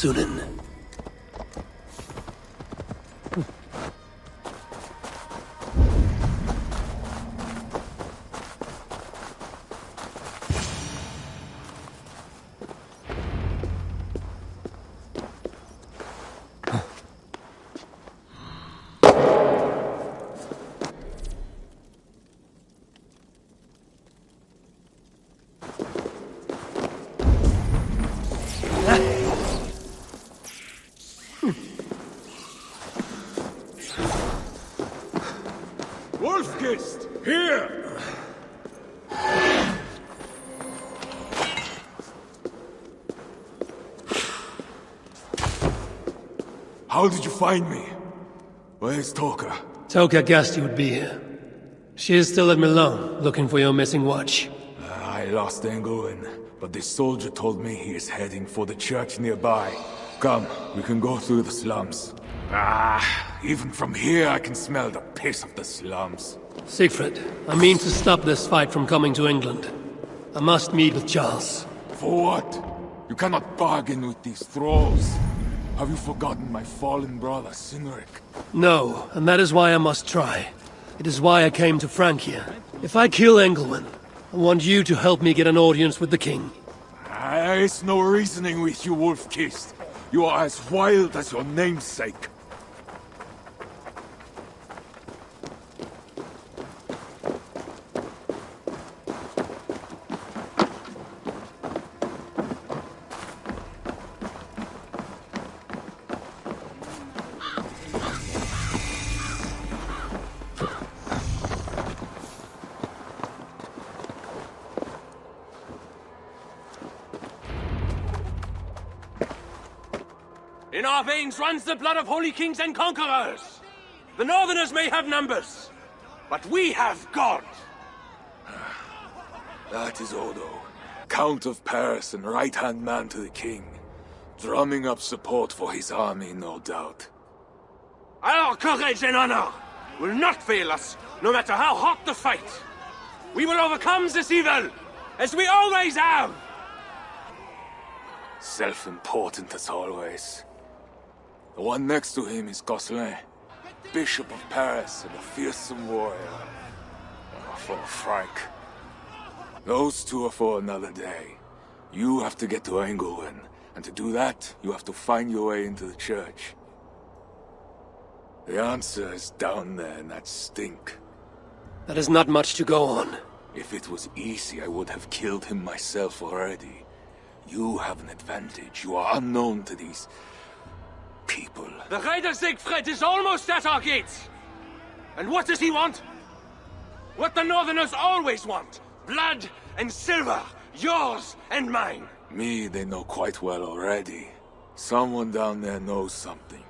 Sunan. Wolfkist, here! How did you find me? Where's Toka? Toka guessed you would be here. She is still at Milan, looking for your missing watch. I lost Engelwin, but this soldier told me he is heading for the church nearby. Come, we can go through the slums. Even from here I can smell the piss of the slums. Siegfried, I mean to stop this fight from coming to England. I must meet with Charles. For what? You cannot bargain with these thralls. Have you forgotten my fallen brother, Sinric? No, and that is why I must try. It is why I came to Francia. If I kill Engelwin, I want you to help me get an audience with the king. There is no reasoning with you, Wolf-Kissed. You are as wild as your namesake. In our veins runs the blood of holy kings and conquerors. The Northerners may have numbers, but we have God. That is Odo, Count of Paris and right-hand man to the king. Drumming up support for his army, no doubt. Our courage and honor will not fail us, no matter how hot the fight. We will overcome this evil, as we always have. Self-important as always. The one next to him is Gosselin, Bishop of Paris and a fearsome warrior. For Frank. Those two are for another day. You have to get to Engelwin, and to do that, you have to find your way into the church. The answer is down there in that stink. That is not much to go on. If it was easy, I would have killed him myself already. You have an advantage. You are unknown to these people. The Raider Siegfried is almost at our gates. And what does he want? What the Northerners always want. Blood and silver. Yours and mine. Me, they know quite well already. Someone down there knows something.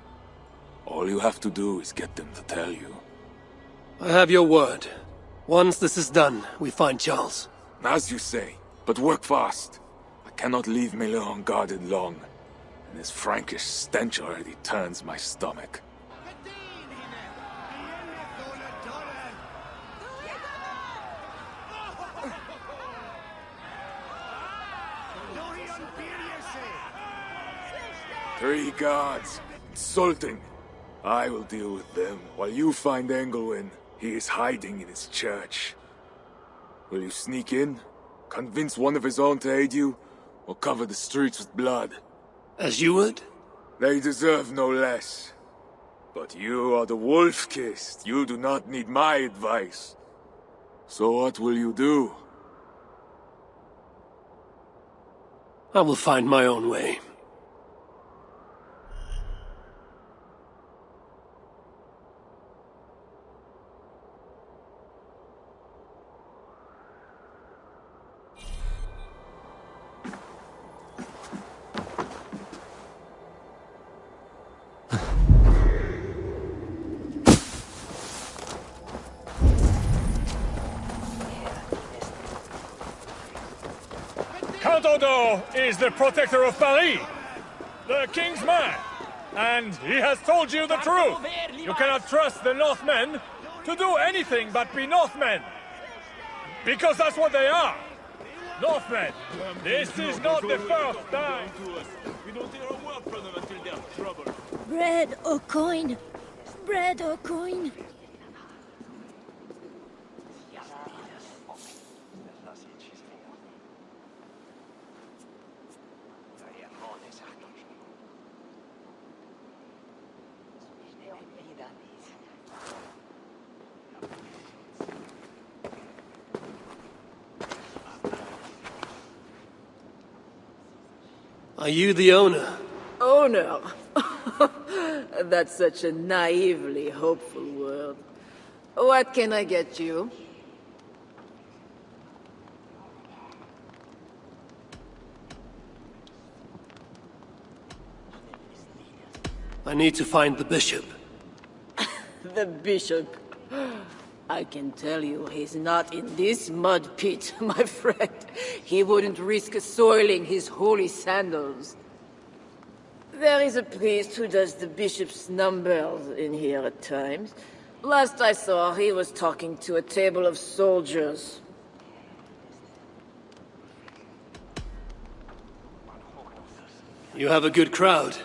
All you have to do is get them to tell you. I have your word. Once this is done, we find Charles. As you say, but work fast. I cannot leave Milan unguarded long. And this Frankish stench already turns my stomach. Three guards. Insulting. I will deal with them, while you find Engelwin. He is hiding in his church. Will you sneak in? Convince one of his own to aid you? Or cover the streets with blood? As you would? They deserve no less. But you are the Wolf-Kissed. You do not need my advice. So what will you do? I will find my own way. Count Odo is the protector of Paris, the king's man, and he has told you the truth. You cannot trust the Northmen to do anything but be Northmen, because that's what they are. Northmen. This is not the first time. We don't hear a word from them. Bread or coin? Bread or coin? Are you the owner? Owner? That's such a naively hopeful word. What can I get you? I need to find the bishop. The bishop. I can tell you he's not in this mud pit, my friend. He wouldn't risk soiling his holy sandals. There is a priest who does the bishop's numbers in here at times. Last I saw, he was talking to a table of soldiers. You have a good crowd.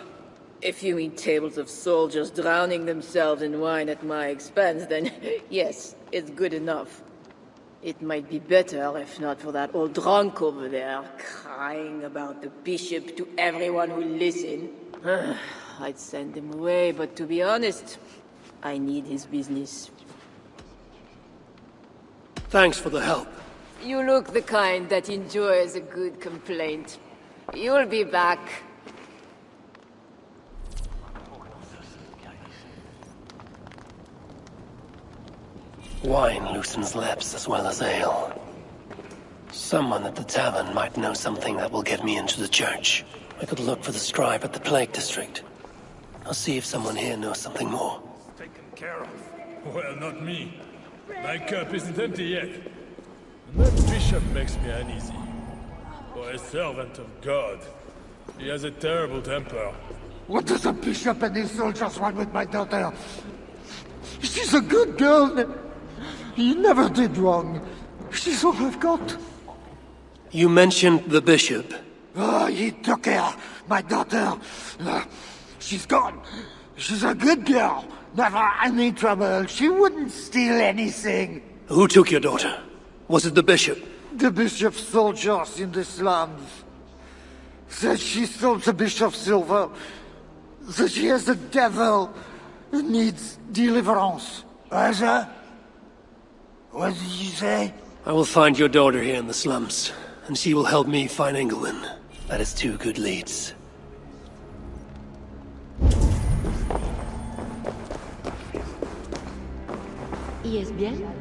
If you mean tables of soldiers drowning themselves in wine at my expense, then yes, it's good enough. It might be better if not for that old drunk over there, crying about the bishop to everyone who listened. I'd send him away, but to be honest, I need his business. Thanks for the help. You look the kind that enjoys a good complaint. You'll be back. Wine loosens lips as well as ale. Someone at the tavern might know something that will get me into the church. I could look for the scribe at the Plague District. I'll see if someone here knows something more. Taken care of. Well, not me. My cup isn't empty yet. And that bishop makes me uneasy. For a servant of God, he has a terrible temper. What does a bishop and his soldiers want with my daughter? She's a good girl. He never did wrong. She's all I've got. You mentioned the bishop. Oh, he took her, my daughter. She's gone. She's a good girl. Never any trouble. She wouldn't steal anything. Who took your daughter? Was it the bishop? The bishop's soldiers in the slums. Said she stole the bishop's silver. Said she has the devil and needs deliverance. Raja? What did you say? I will find your daughter here in the slums, and she will help me find England. That is two good leads. ¿Y es bien?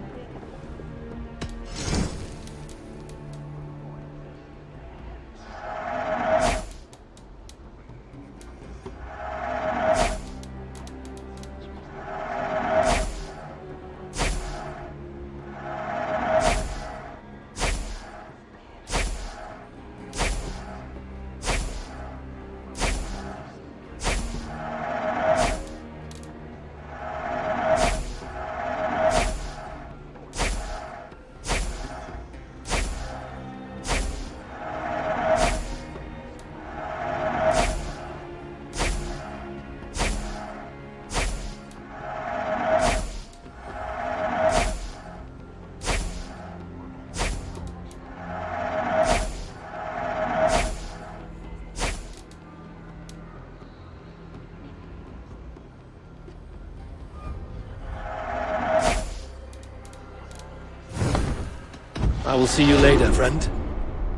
I will see you later, friend.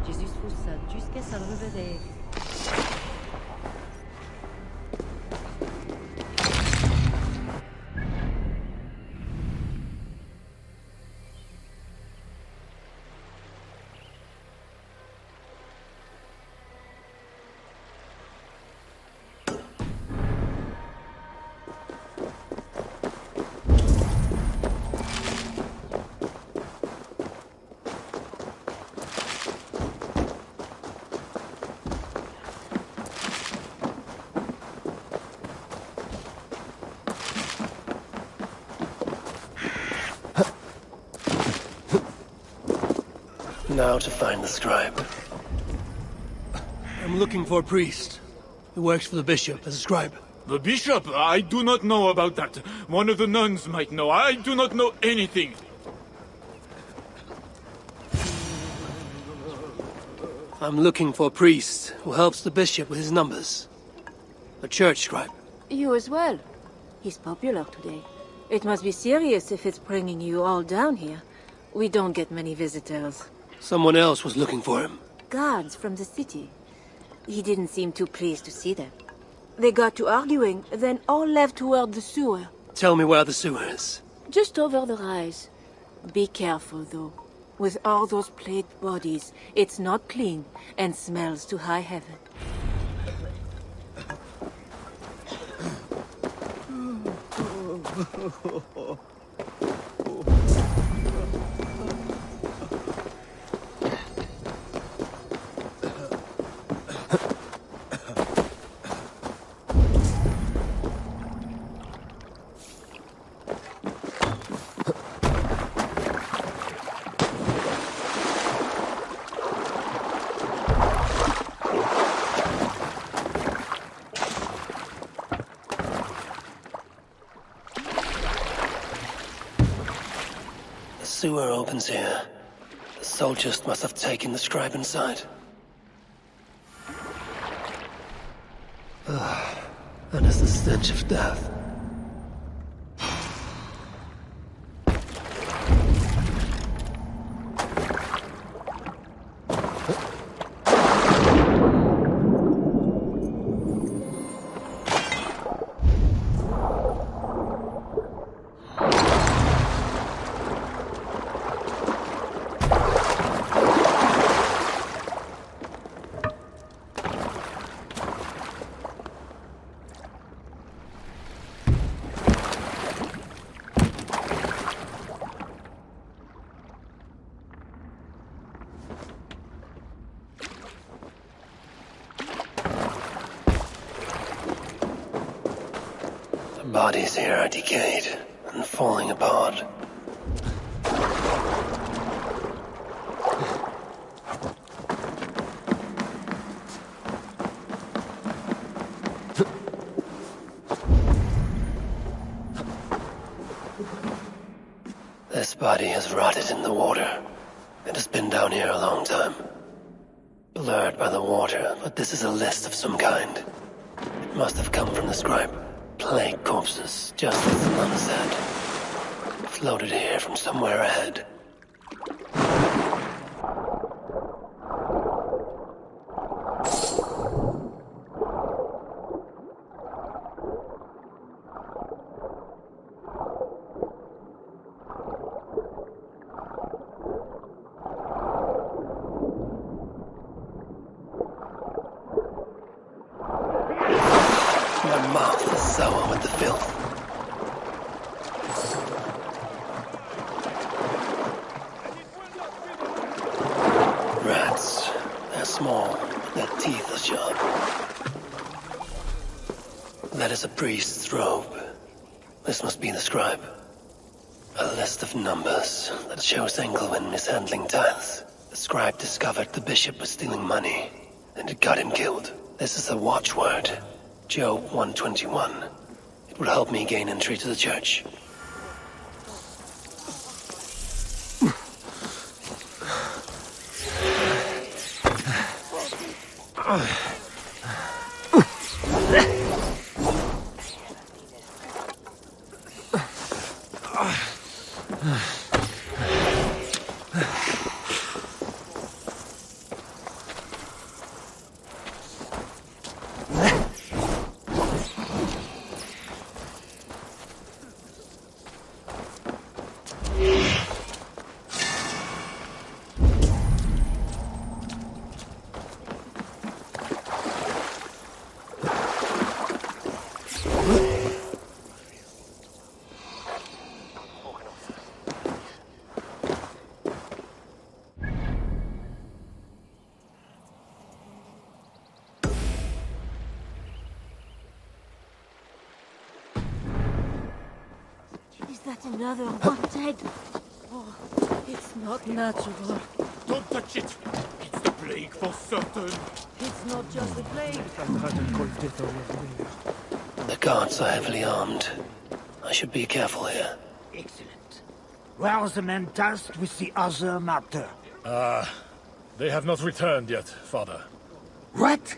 Jesus fussa jusqu'à sa reverrai. Now to find the scribe. I'm looking for a priest who works for the bishop as a scribe. The bishop? I do not know about that. One of the nuns might know. I do not know anything. I'm looking for a priest who helps the bishop with his numbers. A church scribe. You as well. He's popular today. It must be serious if it's bringing you all down here. We don't get many visitors. Someone else was looking for him. Guards from the city. He didn't seem too pleased to see them. They got to arguing, then all left toward the sewer. Tell me where the sewer is. Just over the rise. Be careful, though. With all those plagued bodies, it's not clean and smells to high heaven. The sewer opens here. The soldiers must have taken the scribe inside. That is the stench of death. The bodies here are decayed and falling apart. This body has rotted in the water. It has been down here a long time. Blurred by the water, but this is a list of some kind. It must have come from the scribe. Plague corpses, just as the nun said. Floated here from somewhere ahead. My mouth is sour with the filth. Rats. They're small, but their teeth are sharp. That is a priest's robe. This must be the scribe. A list of numbers that shows Engelwin mishandling tithes. The scribe discovered the bishop was stealing money, and it got him killed. This is a watchword. Joe 121. It will help me gain entry to the church. Is that another one dead? Oh, it's not natural. Don't touch it! It's the plague for certain! It's not just the plague. The guards are heavily armed. I should be careful here. Excellent. Where are the men tasked with the other matter? They have not returned yet, Father. What?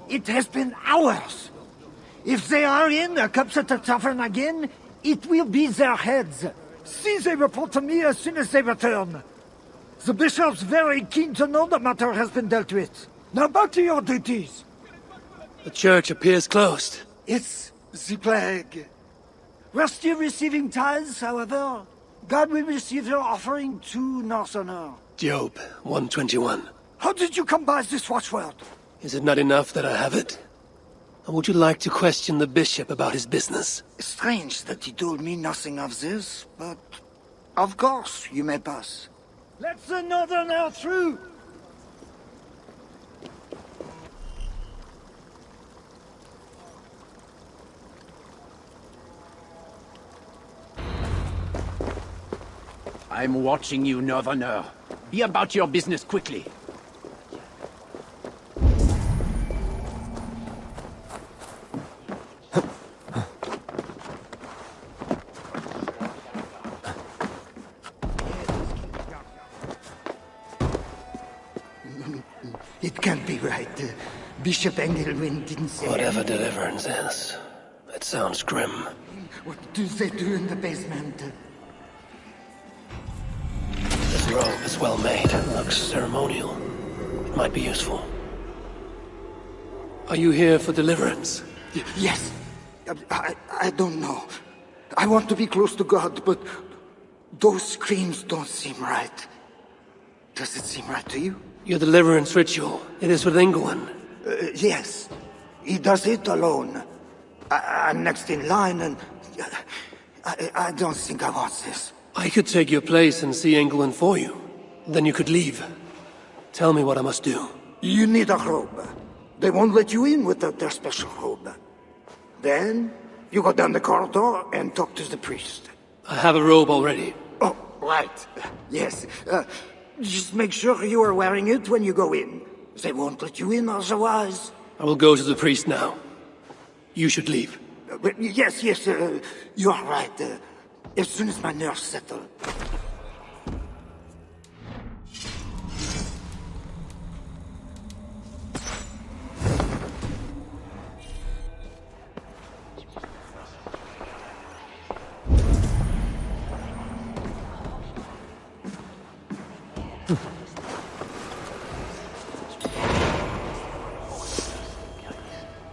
It has been hours! If they are in or comes at the tavern again, it will be their heads. See they report to me as soon as they return. The bishop's very keen to know the matter has been dealt with. Now back to your duties. The church appears closed. It's the plague. We're still receiving tithes, however. God will receive your offering to Northerner. Job 121. How did you come by this watchword? Is it not enough that I have it? Or would you like to question the bishop about his business? Strange that he told me nothing of this, but... Of course, you may pass. Let the Northerner through! I'm watching you, Northerner. Be about your business quickly. It can't be right. Bishop Engelwin didn't say... Whatever deliverance is, it sounds grim. What do they do in the basement? This robe is well made and looks ceremonial. It might be useful. Are you here for deliverance? Yes. I don't know. I want to be close to God, but those screams don't seem right. Does it seem right to you? Your deliverance ritual, it is with England. Yes. He does it alone. I'm next in line, and I don't think I want this. I could take your place and see England for you. Then you could leave. Tell me what I must do. You need a robe. They won't let you in without their special robe. Then, you go down the corridor and talk to the priest. I have a robe already. Oh, right. Yes. Just make sure you are wearing it when you go in. They won't let you in otherwise. I will go to the priest now. You should leave. Yes, you are right. As soon as my nerves settle.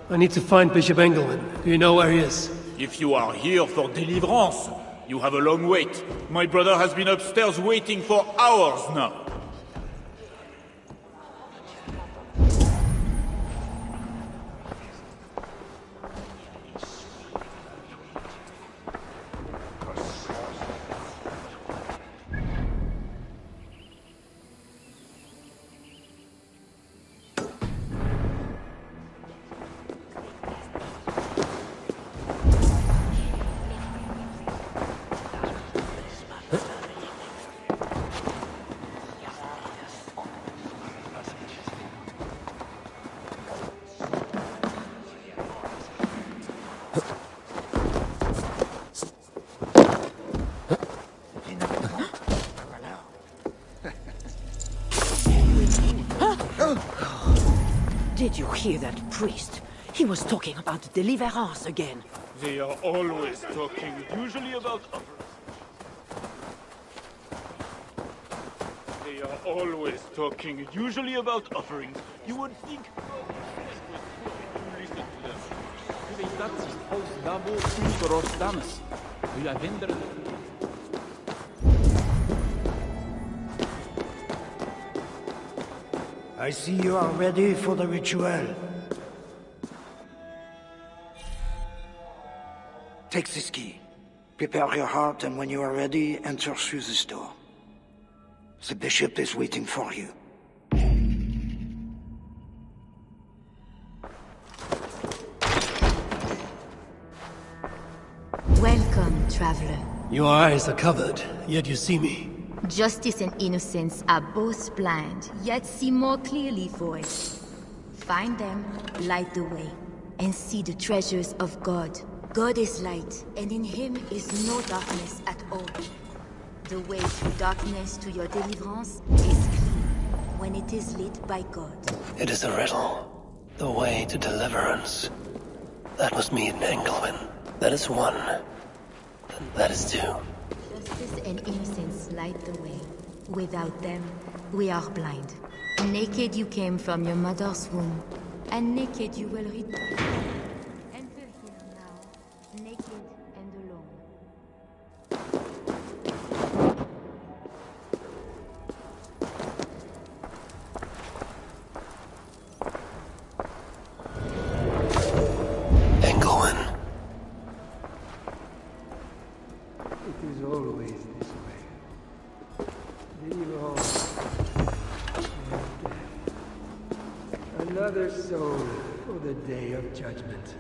I need to find Bishop Engelman. Do you know where he is? If you are here for deliverance, you have a long wait. My brother has been upstairs waiting for hours now. Did you hear that priest? He was talking about deliverance again. They are always talking, usually about offerings. You would think... Listen to them. I see you are ready for the ritual. Take this key. Prepare your heart, and when you are ready, enter through this door. The bishop is waiting for you. Welcome, traveler. Your eyes are covered, yet you see me. Justice and innocence are both blind, yet see more clearly for it. Find them, light the way. and see the treasures of God. God is light, and in him is no darkness at all. The way through darkness to your deliverance is clear when it is lit by God. It is a riddle. The way to deliverance. That must mean Engelwin. That is one. And that is two. Justice and innocence light the way. Without them, we are blind. Naked you came from your mother's womb, and naked you will return. Enter here now, naked and alone. Engelwin. It is always this way. Leave all. Another soul for the day of judgment.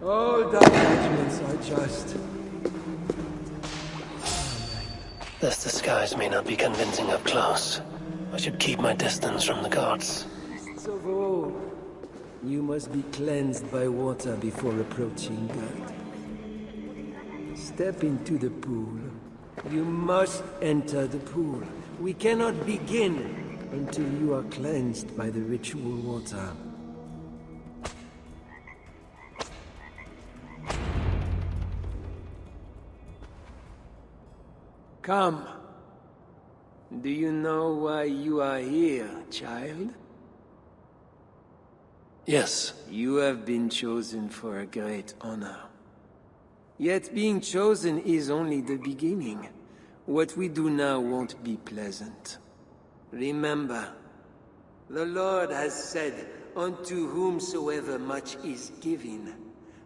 All thy judgments are just. This disguise may not be convincing up close. I should keep my distance from the gods. So of old, you must be cleansed by water before approaching God. Step into the pool. You must enter the pool. We cannot begin until you are cleansed by the ritual water. Come. Do you know why you are here, child? Yes. You have been chosen for a great honor. Yet being chosen is only the beginning. What we do now won't be pleasant. Remember, the Lord has said, unto whomsoever much is given,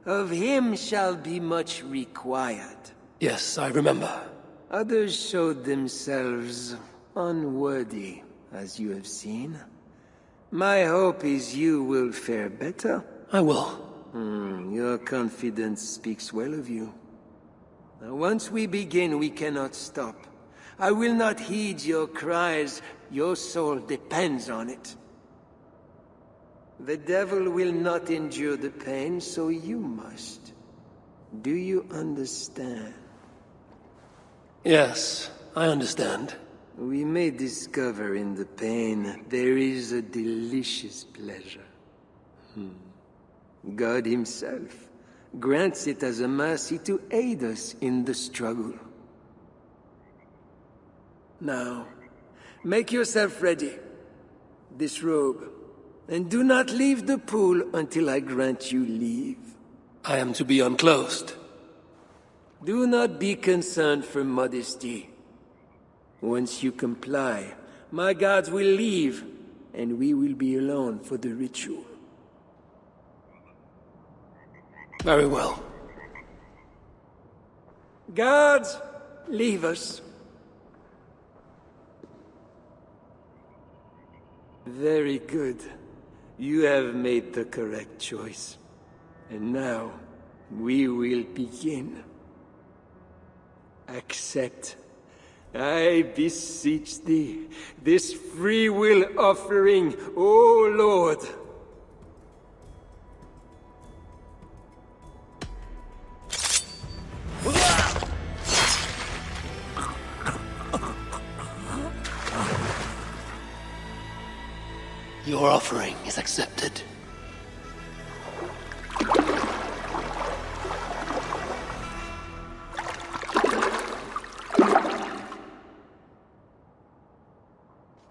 of him shall be much required. Yes, I remember. Others showed themselves unworthy, as you have seen. My hope is you will fare better. I will. Your confidence speaks well of you. Now, once we begin, we cannot stop. I will not heed your cries. Your soul depends on it. The devil will not endure the pain, so you must. Do you understand? Yes, I understand. We may discover in the pain there is a delicious pleasure. God himself grants it as a mercy to aid us in the struggle. Now, make yourself ready. Disrobe, and do not leave the pool until I grant you leave. I am to be unclothed. Do not be concerned for modesty. Once you comply, my gods will leave, and we will be alone for the ritual. Very well. Gods, leave us. Very good. You have made the correct choice. And now, we will begin. Accept, I beseech thee, this free will offering, O Lord. Your offering is accepted.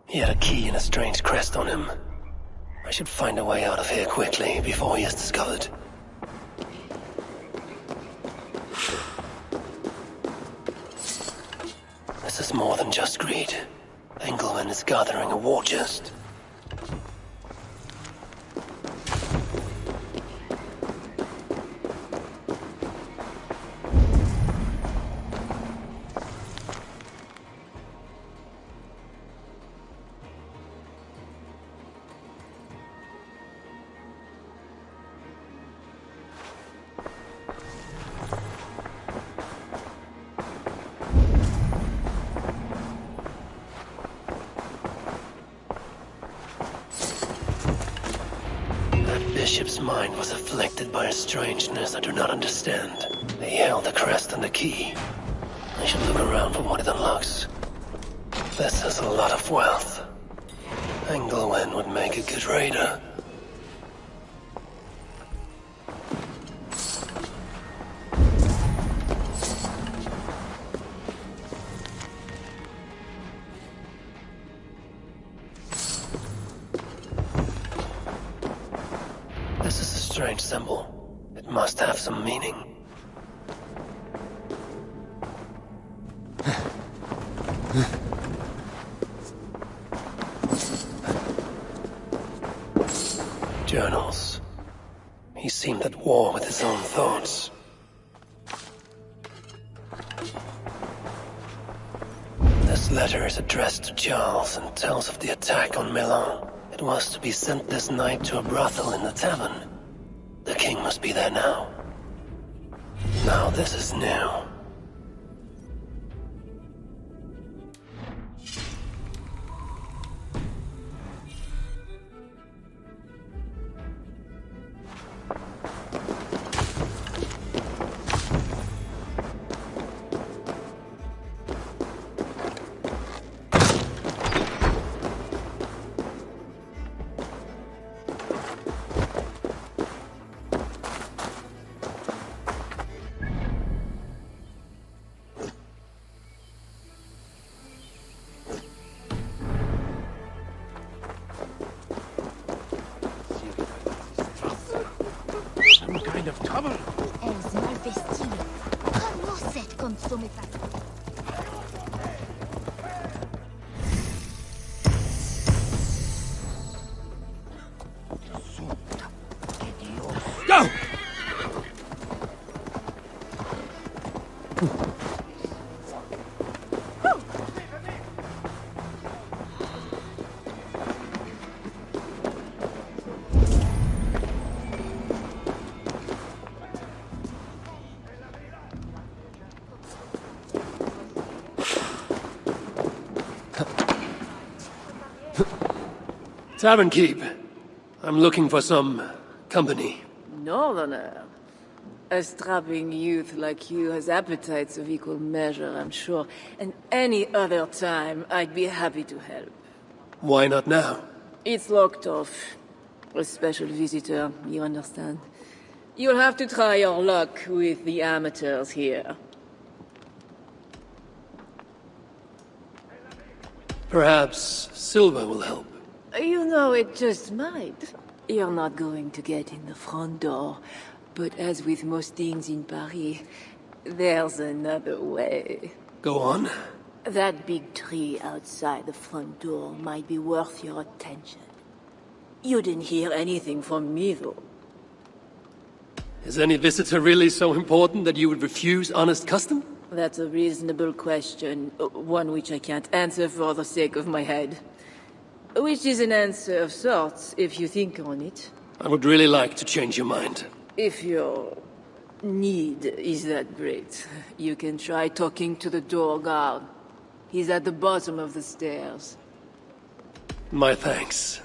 He had a key and a strange crest on him. I should find a way out of here quickly before he is discovered. This is more than just greed. Engelwin is gathering a war chest. bishop's mind was afflicted by a strangeness I do not understand. He held the crest and the key. I should look around for what it unlocks. This has a lot of wealth. Engelwen would make a good raider. This is a strange symbol. It must have some meaning. Journals. He seemed at war with his own thoughts. This letter is addressed to Charles and tells of the attack on Milan. It was to be sent this night to a brothel in the tavern. The king must be there now. Now this is new. Some kind of trouble. Els malvestits. Comment cette consomme pas? Go! Tavern keep. I'm looking for some company. Northerner. A strapping youth like you has appetites of equal measure, I'm sure. And any other time, I'd be happy to help. Why not now? It's locked off. A special visitor, you understand. You'll have to try your luck with the amateurs here. Perhaps silver will help. You know, it just might. You're not going to get in the front door. But as with most things in Paris, there's another way. Go on. That big tree outside the front door might be worth your attention. You didn't hear anything from me, though. Is any visitor really so important that you would refuse honest custom? That's a reasonable question, one which I can't answer for the sake of my head. Which is an answer of sorts, if you think on it. I would really like to change your mind. If your need is that great, you can try talking to the door guard. He's at the bottom of the stairs. My thanks.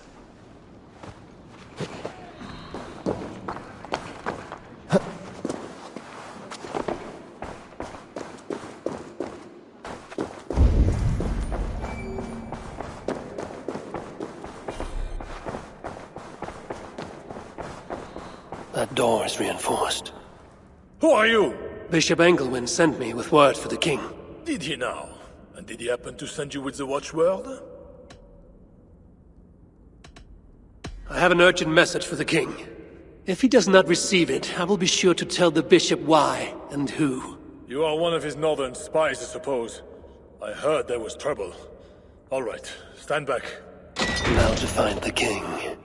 That door is reinforced. Who are you? Bishop Engelwen sent me with word for the king. Did he now? And did he happen to send you with the watchword? I have an urgent message for the king. If he does not receive it, I will be sure to tell the bishop why and who. You are one of his northern spies, I suppose. I heard there was trouble. All right, stand back. Now to find the king.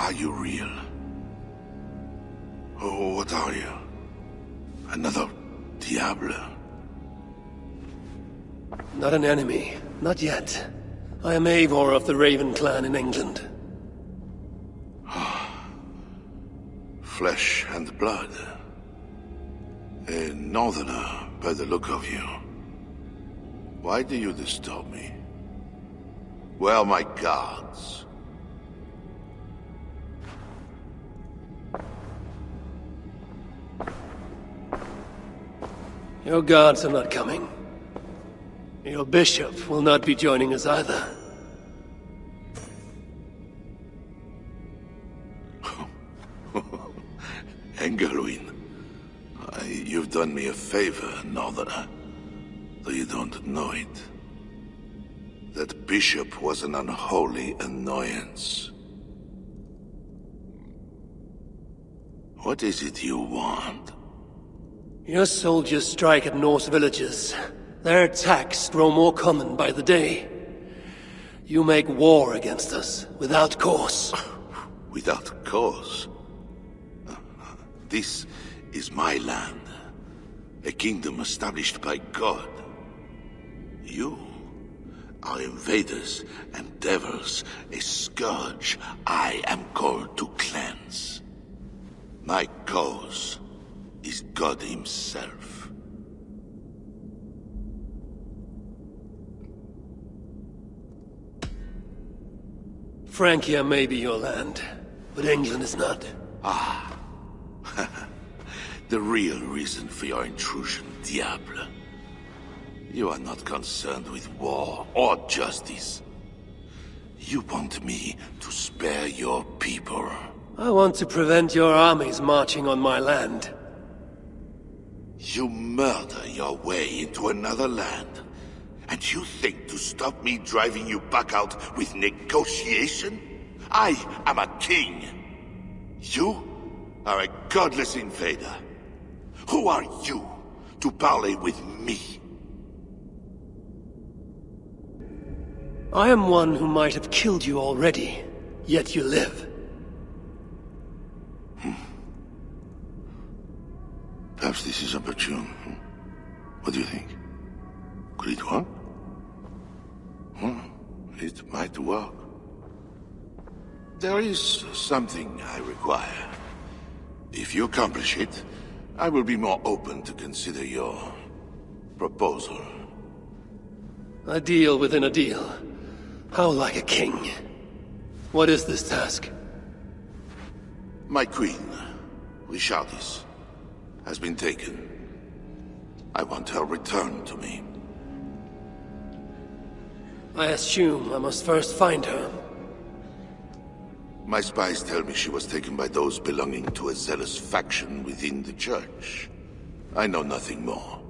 Are you real? Oh, what are you? Another Diable? Not an enemy. Not yet. I am Eivor of the Raven clan in England. Flesh and blood. A northerner, by the look of you. Why do you disturb me? Where are my guards? Your guards are not coming. Your bishop will not be joining us either. Heroine, you've done me a favor, northerner. Though you don't know it. That bishop was an unholy annoyance. What is it you want? Your soldiers strike at Norse villages. Their attacks grow more common by the day. You make war against us, without cause. Without cause? This is my land. A kingdom established by God. You are invaders and devils, a scourge I am called to cleanse. My cause is God himself. Francia may be your land, but England is not. Ah. The real reason for your intrusion, Diable. You are not concerned with war or justice. You want me to spare your people. I want to prevent your armies marching on my land. You murder your way into another land, and you think to stop me driving you back out with negotiation? I am a king. You are a godless invader. Who are you to parley with me? I am one who might have killed you already, yet you live. Perhaps this is opportune. What do you think? Could it work? It might work. There is something I require. If you accomplish it, I will be more open to consider your proposal. A deal within a deal. How like a king. What is this task? My queen, Richardis, has been taken. I want her returned to me. I assume I must first find her. My spies tell me she was taken by those belonging to a zealous faction within the church. I know nothing more.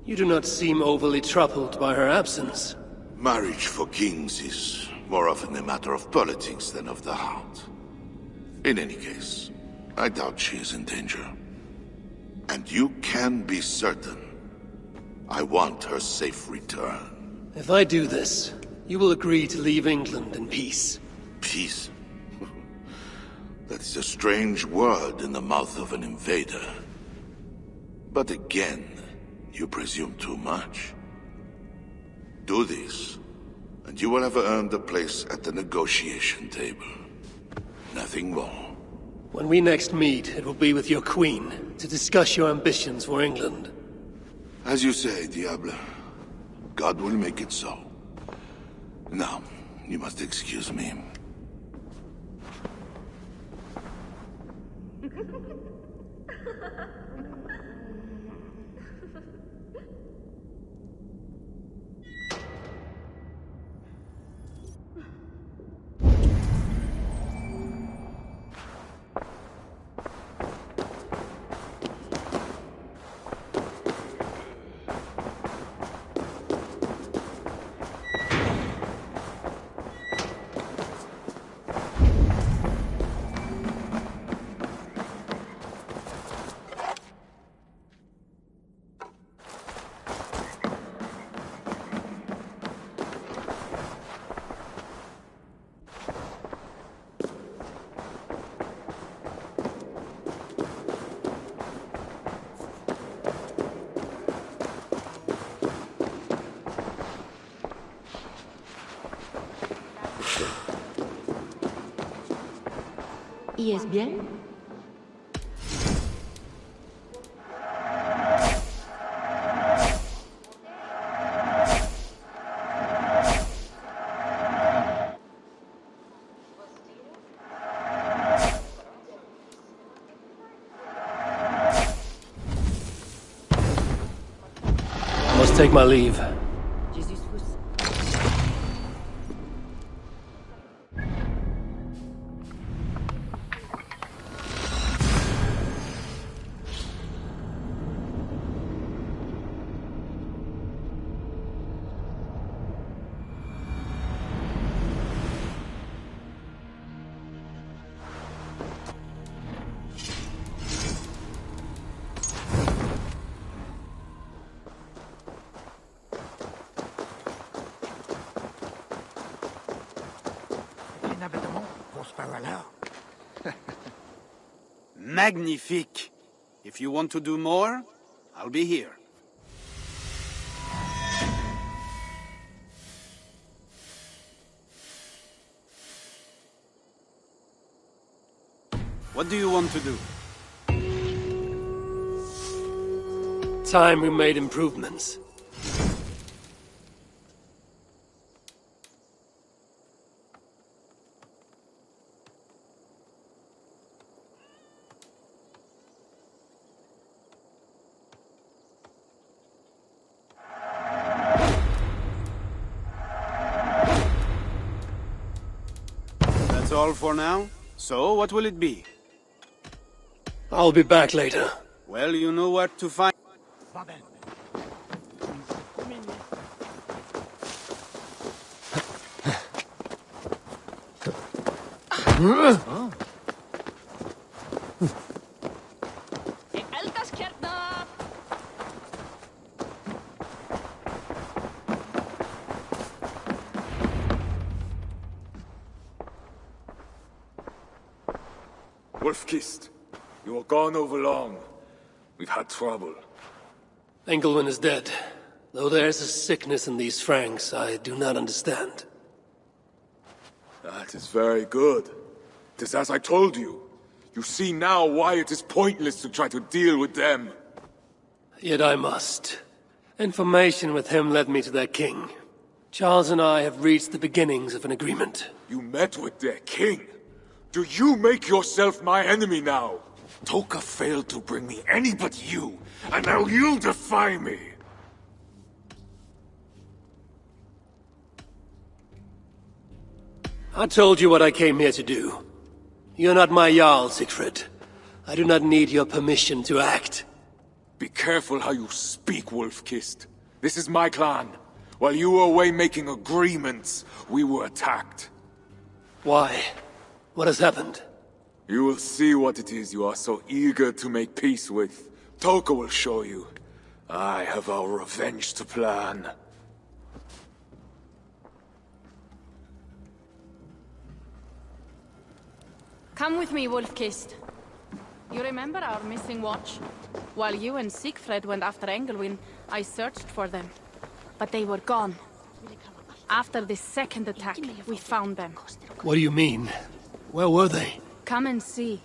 You do not seem overly troubled by her absence. Marriage for kings is more often a matter of politics than of the heart. In any case, I doubt she is in danger. And you can be certain I want her safe return. If I do this, you will agree to leave England in peace. Peace? That is a strange word in the mouth of an invader. But again, you presume too much. Do this, and you will have earned a place at the negotiation table. Nothing more. When we next meet, it will be with your queen, to discuss your ambitions for England. As you say, Diable. God will make it so. Now, you must excuse me. ¿Y es bien? Must take my leave. Magnifique. If you want to do more, I'll be here. What do you want to do? Time we made improvements. That's all for now? So, what will it be? I'll be back later. Well, you know where to find... Wolf-Kissed, you were gone over long. We've had trouble. Engelwin is dead. Though there's a sickness in these Franks I do not understand. That is very good. It is as I told you. You see now why it is pointless to try to deal with them. Yet I must. Information with him led me to their king. Charles and I have reached the beginnings of an agreement. You met with their king? Do you make yourself my enemy now? Toka failed to bring me any but you, and now you'll defy me! I told you what I came here to do. You're not my Jarl, Siegfried. I do not need your permission to act. Be careful how you speak, Wolf-Kissed. This is my clan. While you were away making agreements, we were attacked. Why? What has happened? You will see what it is you are so eager to make peace with. Toka will show you. I have our revenge to plan. Come with me, Wolf-Kissed. You remember our missing watch? While you and Siegfried went after Engelwin, I searched for them. But they were gone. After the second attack, we found them. What do you mean? Where were they? Come and see.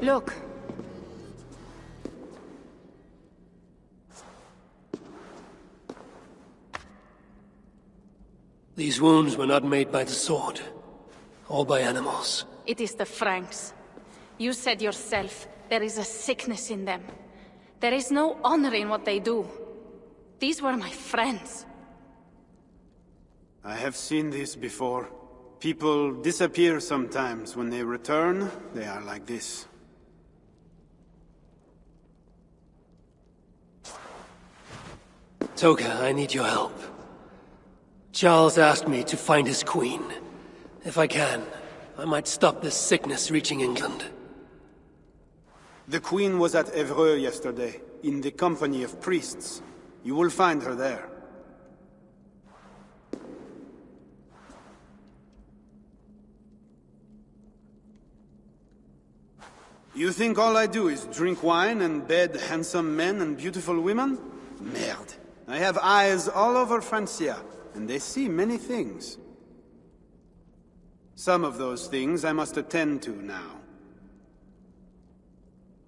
Look. These wounds were not made by the sword, or by animals. It is the Franks. You said yourself, there is a sickness in them. There is no honor in what they do. These were my friends. I have seen this before. People disappear sometimes. When they return, they are like this. Toka, I need your help. Charles asked me to find his queen. If I can, I might stop this sickness reaching England. The queen was at Eivor yesterday, in the company of priests. You will find her there. You think all I do is drink wine and bed handsome men and beautiful women? Merde. I have eyes all over Francia, and they see many things. Some of those things I must attend to now.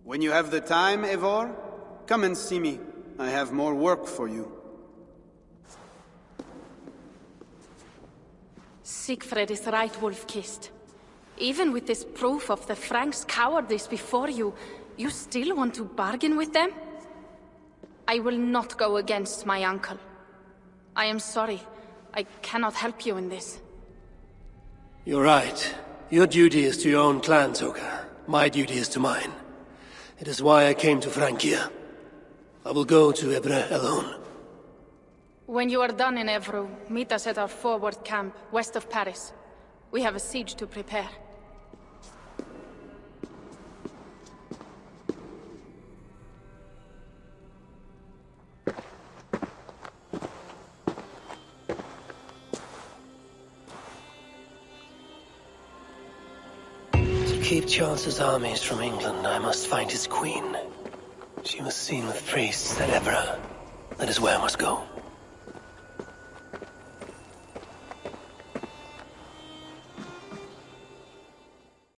When you have the time, Eivor, come and see me. I have more work for you. Siegfried is right, Wolf-Kissed. Even with this proof of the Franks' cowardice before you, you still want to bargain with them? I will not go against my uncle. I am sorry. I cannot help you in this. You're right. Your duty is to your own clan, Zoka. My duty is to mine. It is why I came to Francia. I will go to Eivor alone. When you are done in Eivor, meet us at our forward camp, west of Paris. We have a siege to prepare. To keep Charles's armies from England, I must find his queen. She was seen with priests at Eivor. That is where I must go.